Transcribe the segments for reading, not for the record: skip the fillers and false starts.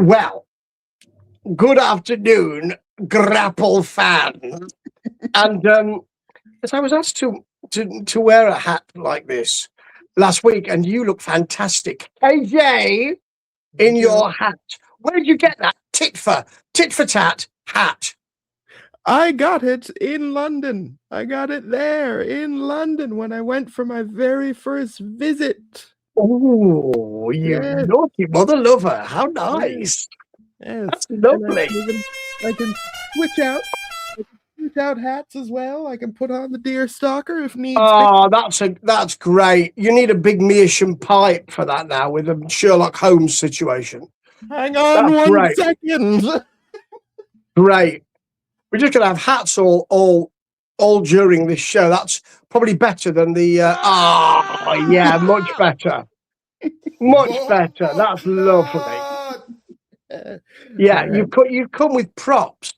Well, good afternoon, grapple fans. And as I was asked to wear a hat like this last week, and you look fantastic, AJ, in your hat. Where did you get that tit for tat hat? I got it in London. I got it there in London when I went for my very first visit. Oh, you naughty mother lover. How nice. Yes. That's lovely. I can switch out. Hats as well. I can put on the deer stalker if needs be. Oh, that's great. You need a big meerschaum pipe for that now with a Sherlock Holmes situation. Hang on one second. Great. We're just gonna have hats all during this show. That's probably better than the yeah, much better. Much better. That's lovely. Yeah, you've come with props.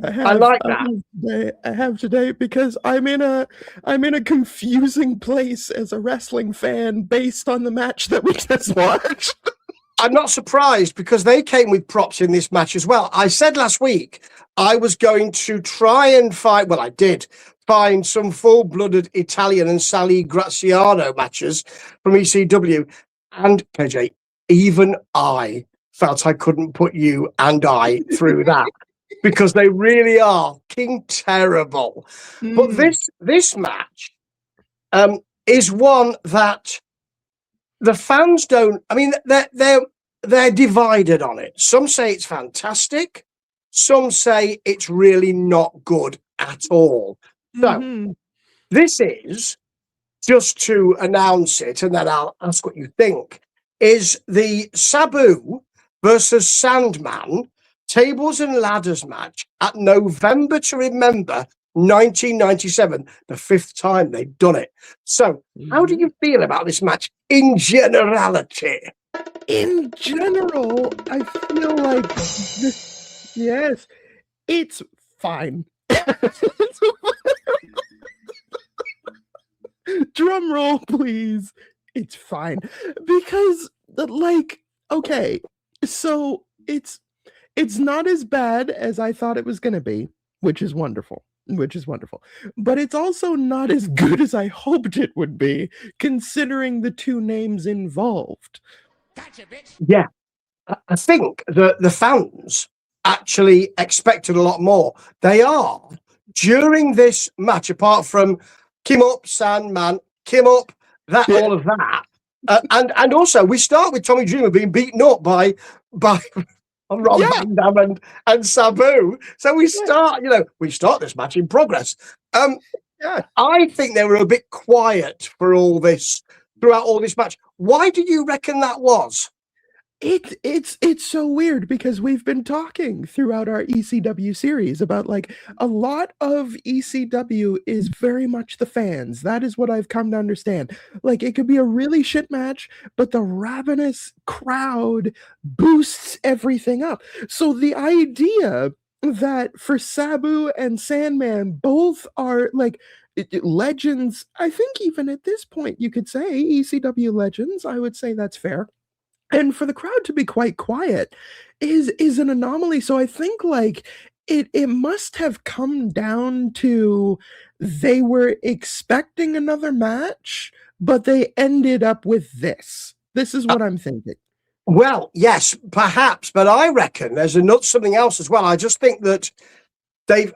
I like that. I have today because I'm in a confusing place as a wrestling fan based on the match that we just watched. I'm not surprised because they came with props in this match as well. I said last week I was going to try and find, well, I did find some full-blooded Italian and Sally Graziano matches from ECW. And KJ, even I felt I couldn't put you and I through that because they really are king terrible. But this match is one that the fans don't. I mean, they're divided on it. Some say it's fantastic. Some say it's really not good at all. So this is, just to announce it, and then I'll ask what you think, is the Sabu versus Sandman tables and ladders match at November to Remember 1997, the 5th time they've done it. So how do you feel about this match in generality? In general, I feel like yes, it's fine. Drum roll, please. It's fine. Because, like, okay, so it's not as bad as I thought it was going to be, which is wonderful. But it's also not as good as I hoped it would be, considering the two names involved. Gotcha, bitch. Yeah, I think the fans actually expected a lot more. They are, during this match, apart from Kim Up, Sandman, Kim Up, all of that. And also, we start with Tommy Dreamer being beaten up by Rob Van Dam and Sabu. So we start this match in progress. I think they were a bit quiet for all this, throughout all this match. Why do you reckon that was? It's so weird because we've been talking throughout our ECW series about, like, a lot of ECW is very much the fans. That is what I've come to understand. Like, it could be a really shit match, but the ravenous crowd boosts everything up. So the idea that for Sabu and Sandman both are, like, legends, I think even at this point you could say ECW legends, I would say that's fair. And for the crowd to be quite quiet is an anomaly. So I think, like, it must have come down to they were expecting another match, but they ended up with this. This is what I'm thinking. Well, yes, perhaps, but I reckon there's something else as well. I just think that I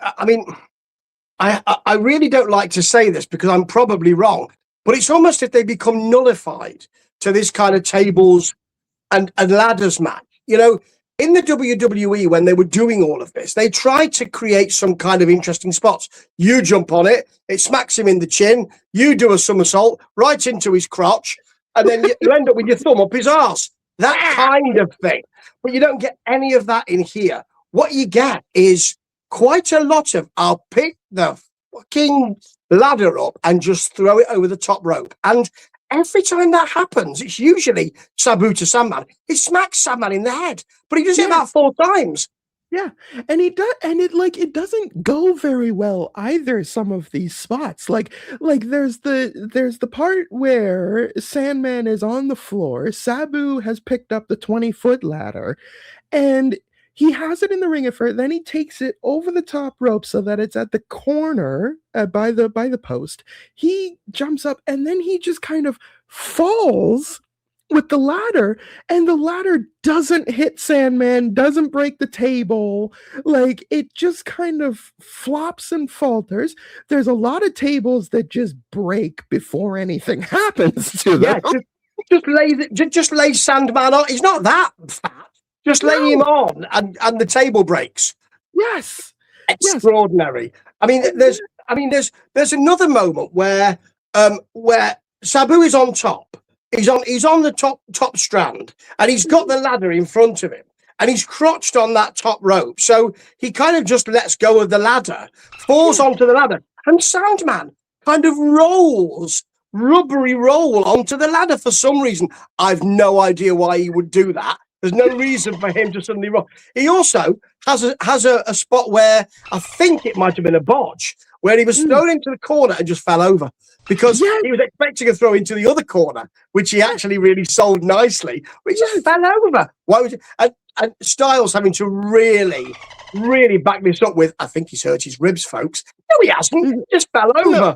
really don't like to say this because I'm probably wrong, but it's almost if they become nullified to this kind of tables and ladders match. You know, in the WWE, when they were doing all of this, they tried to create some kind of interesting spots. You jump on it, it smacks him in the chin, you do a somersault right into his crotch, and then you end up with your thumb up his arse. That kind of thing. But you don't get any of that in here. What you get is quite a lot of, I'll pick the fucking ladder up and just throw it over the top rope. And every time that happens, it's usually Sabu to Sandman. He smacks Sandman in the head, but he does it about 4 times. Yeah, and it doesn't go very well either. Some of these spots, there's the part where Sandman is on the floor. Sabu has picked up the 20-foot ladder, and he has it in the ring at first. Then he takes it over the top rope so that it's at the corner by the post. He jumps up, and then he just kind of falls with the ladder, and the ladder doesn't hit Sandman, doesn't break the table. Like, it just kind of flops and falters. There's a lot of tables that just break before anything happens to them. Yeah, just lay Sandman on. He's not that fat. Just lay him on, and the table breaks. Yes, extraordinary. Yes. There's another moment where Sabu is on top. He's on the top strand, and he's got the ladder in front of him, and he's crotched on that top rope. So he kind of just lets go of the ladder, falls onto the ladder, and Sandman kind of rubbery roll onto the ladder for some reason. I've no idea why he would do that. There's no reason for him to suddenly roll. He also has a spot where I think it might have been a botch, where he was thrown into the corner and just fell over because he was expecting a throw into the other corner, which he actually really sold nicely, but he just fell over. Why would you? And Styles having to really, really back this up with, I think he's hurt his ribs, folks. No, he hasn't. He just fell over.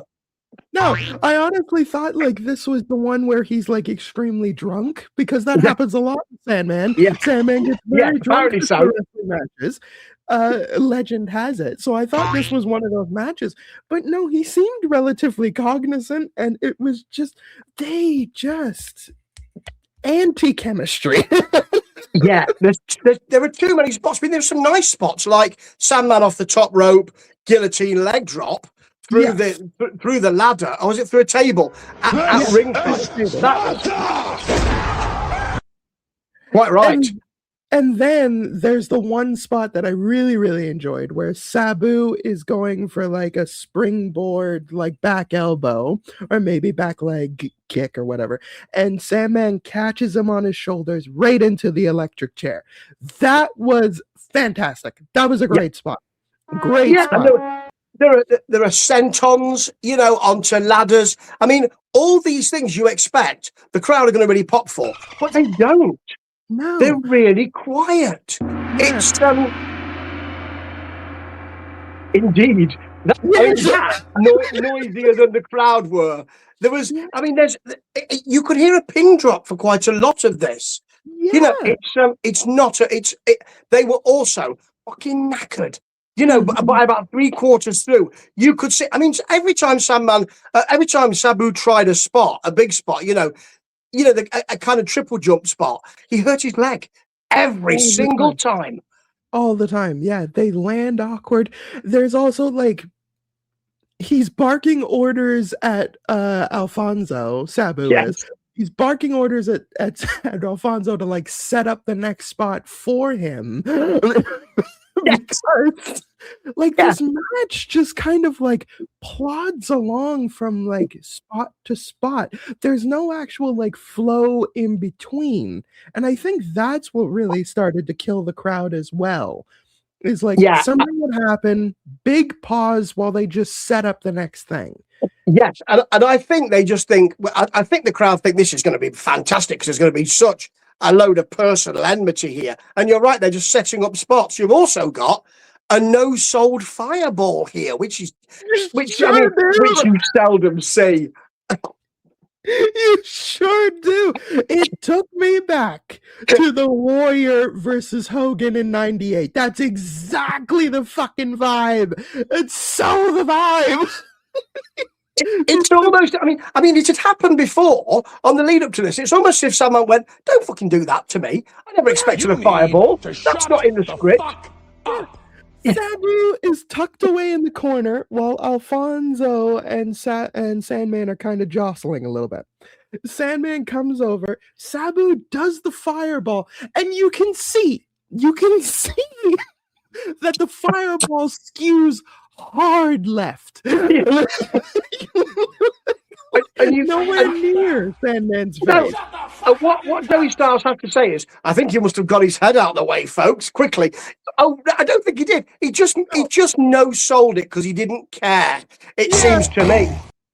No, I honestly thought this was the one where he's extremely drunk, because that happens a lot in Sandman. Yeah. Sandman gets very drunk apparently so. matches. Legend has it. So I thought this was one of those matches. But no, he seemed relatively cognizant, and it was just anti-chemistry. Yeah, there ware too many spots. There's some nice spots, like Sandman off the top rope, guillotine leg drop through the ladder, or was it through a table at ringside? Quite right. And then there's the one spot that I really, really enjoyed, where Sabu is going for a springboard, back elbow, or maybe back leg kick or whatever. And Sandman catches him on his shoulders right into the electric chair. That was fantastic. That was a great spot. Great spot. There are sentons, onto ladders. All these things you expect the crowd are going to really pop for, but they don't. No. They're really quiet. Yeah. It's indeed noisier than the crowd were. There was, you could hear a pin drop for quite a lot of this. Yeah. They were also fucking knackered. By about 3/4 through, you could see. Every time Sabu tried a big spot, a kind of triple jump spot, he hurt his leg every single time. All the time, yeah. They land awkward. There's also he's barking orders at Alfonso. Sabu is. He's barking orders at Alfonso to set up the next spot for him. Because this match just kind of plods along from spot to spot. There's no actual flow in between, and I think that's what really started to kill the crowd as well. Is something would happen, big pause while they just set up the next thing. Yes, and I think they just think. I think the crowd think this is going to be fantastic because there's going to be such a load of personal enmity here. And you're right, they're just setting up spots. You've also got a no-sold fireball here, which you seldom see. You sure do. It took me back to the Warrior versus Hogan in '98. That's exactly the fucking vibe. It's so the vibe. It's almost, it had happened before on the lead up to this. It's almost as if someone went, don't fucking do that to me. I never expected a fireball. That's not in the script. Sabu is tucked away in the corner while Alfonso and Sandman are kind of jostling a little bit. Sandman comes over. Sabu does the fireball, and you can see that the fireball skews hard left. And you Nowhere near Sandman's no. face. What Joey Styles had to say is, I think he must have got his head out of the way, folks, quickly. Oh, I don't think he did. He just no sold it because he didn't care. It seems to me.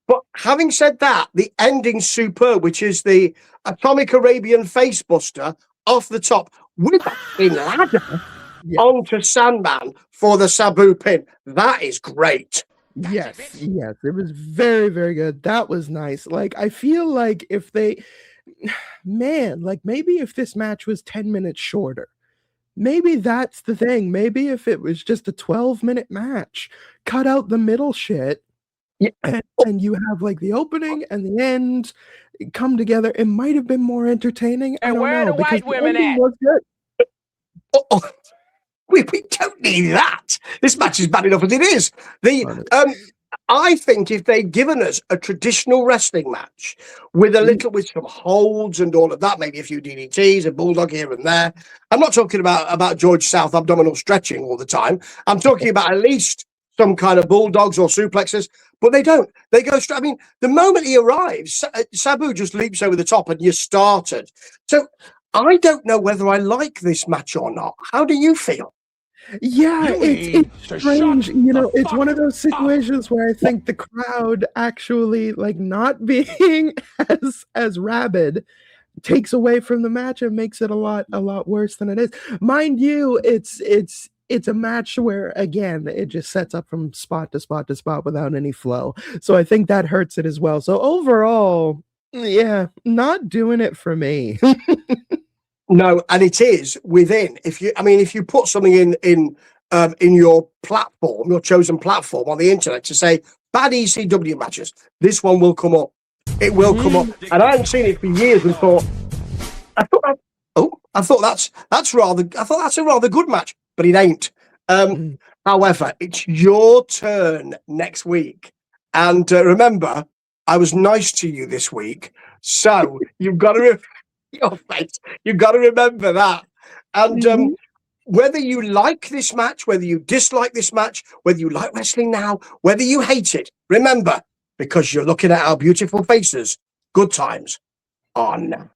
But having said that, the ending's superb, which is the Atomic Arabian Facebuster off the top with a ladder onto Sandman for the Sabu pin. That is great. Yes, it was very, very good. That was nice. Like, I feel like if they, man, like maybe if this match was 10 minutes shorter, maybe that's the thing. Maybe if it was just a 12-minute match, cut out the middle shit, and you have like the opening and the end come together, it might have been more entertaining. I don't know, because the ending was good. We don't need that. This match is bad enough as it is. I think if they'd given us a traditional wrestling match with some holds and all of that, maybe a few DDTs, a bulldog here and there. I'm not talking about George South abdominal stretching all the time. I'm talking about at least some kind of bulldogs or suplexes, but they don't. They go straight. I mean, the moment he arrives, Sabu just leaps over the top and you're started. So I don't know whether I like this match or not. How do you feel? Yeah, it's strange. You know, it's one of those situations where I think the crowd actually, like, not being as rabid takes away from the match and makes it a lot worse than it is. Mind you, it's a match where, again, it just sets up from spot to spot to spot without any flow. So I think that hurts it as well. So overall, yeah, not doing it for me. No, and it is within. If you put something in your platform, your chosen platform on the internet to say bad ECW matches, this one will come up. It will come up, and I hadn't seen it for years and thought, I thought that's a rather good match, but it ain't. However, it's your turn next week, and remember, I was nice to you this week, so you've got to. Your face. You've got to remember that. And whether you like this match, whether you dislike this match, whether you like wrestling now, whether you hate it, remember, because you're looking at our beautiful faces, good times are now.